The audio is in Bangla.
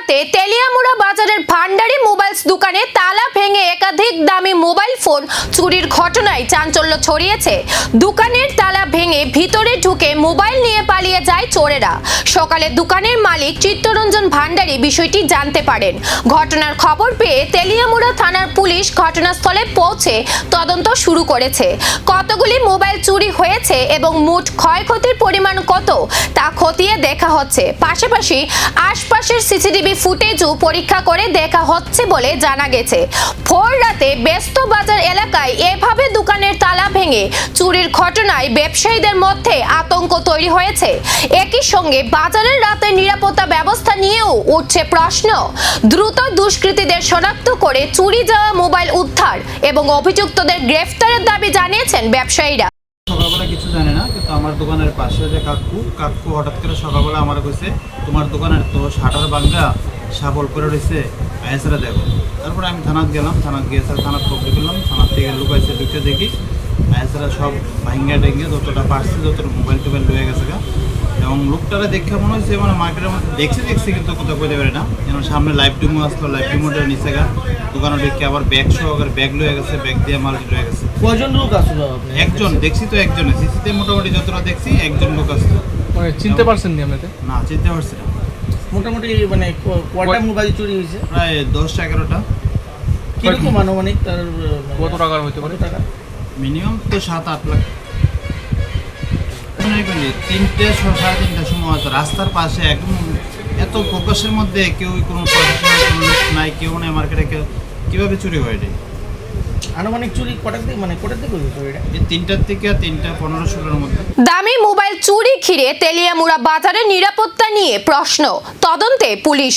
রাতে তেলিয়ামুড়া বাজারের ভান্ডারি মোবাইলস দোকানে তালা ভেঙে একাধিক দামি মোবাইল ফোন চুরির ঘটনায় চাঞ্চল্য ছড়িয়েছে। দোকানের তালা ভেঙে ভিতরে ঢুকে মোবাইল নিয়ে পালিয়ে যায় চোরেরা। সকালে দোকানের মালিক চিত্তরঞ্জন ভান্ডারি বিষয়টি জানতে পারেন। ঘটনার খবর পেয়ে তেলিয়ামুড়া থানার পুলিশ ঘটনাস্থলে পৌঁছে তদন্ত শুরু করেছে। কতগুলি মোবাইল চুরি হয়েছে এবং মোট ক্ষয়ক্ষতির পরিমাণ কত তা খতিয়ে দেখা হচ্ছে। পাশাপাশি আশপাশের সিসিটিভি ফুটেজও পরীক্ষা করে দেখা হচ্ছে বলে জানা গেছে। ভোর রাতে ব্যস্ত বাজার এলাকায় এভাবে দোকানের তালা ভেঙে চুরির ঘটনায় ব্যবসায়ীদের মধ্যে আতঙ্ক তৈরি হয়েছে। একই সঙ্গে বাজারের রাতের নিরাপত্তা ব্যবস্থা নিয়েও উঠছে প্রশ্ন। দ্রুত দুষ্কৃতীদের শনাক্ত করে চুরি যাওয়া মোবাইল উদ্ধার এবং অভিযুক্তদের গ্রেফতারের দাবি জানিয়েছেন ব্যবসায়ীরা। সকালবেলা কিছু জানে না, কিন্তু আমার দোকানের পাশে যে কাকু হঠাৎ করে সকালবেলা আমার কইছে তোমার দোকানের তো শাটার ভাঙ্গা সাবল করে রয়েছে, আইসারা দেখো। তারপরে আমি থানাত গেলাম, থানাত গিয়ে থানাত খবর করলাম, থানার থেকে লুকাইছে ঢুকে দেখি আইসারা সব ভাঙ্গা ডেঙ্গে যতটা পারছে যতটা মোবাইল টোবাইল লয়ে গেছে গা। এবং লোকটারা দেখে মনে হচ্ছে মানে মার্কেটের মধ্যে দেখছি কিন্তু কোথাও বলতে পারে না। যেন সামনে লাইভ ডিমো আসলো, লাইভ ডিমোটা নিচে গা দোকানে দেখে আবার ব্যাগ সহকারে ব্যাগ লয়ে গেছে, ব্যাগ দিয়ে মাল লয়ে গেছে। কয়জন লোক আসলো? একজন দেখছি তো, একজন সিসিতে মোটামুটি যতটা দেখছি একজন লোক আসলো। মানে চিনতে পারছেন নি আপনাদের? না, চিনতে পারছি না। মোটামুটি মানে কয়টা মোবাইল চুরি হয়েছে? প্রায় 10-11টা। কিরকম আনুমানিক তার কত টাকার হইতে পারে? টাকা মিনিমাম তো 7-8 লাখ। 3:30-3:30 সময় হয়তো রাস্তার পাশে একদম এত ফোকাসের মধ্যে কেউ কোনো প্রফেশনাল লোক নাই, কেউ নেই মার্কেটে, কীভাবে চুরি হয় এটা? আনুমানিক চুরি কটার দিকে মানে কোটার দিকে হয়েছে চুরিটা? 3টার থেকে 3:15-16-র মধ্যে। দামি মোবাইল চুরি ঘিরে তেলিয়ামুড়া বাজারের নিরাপত্তা নিয়ে প্রশ্ন, তদন্তে পুলিশ।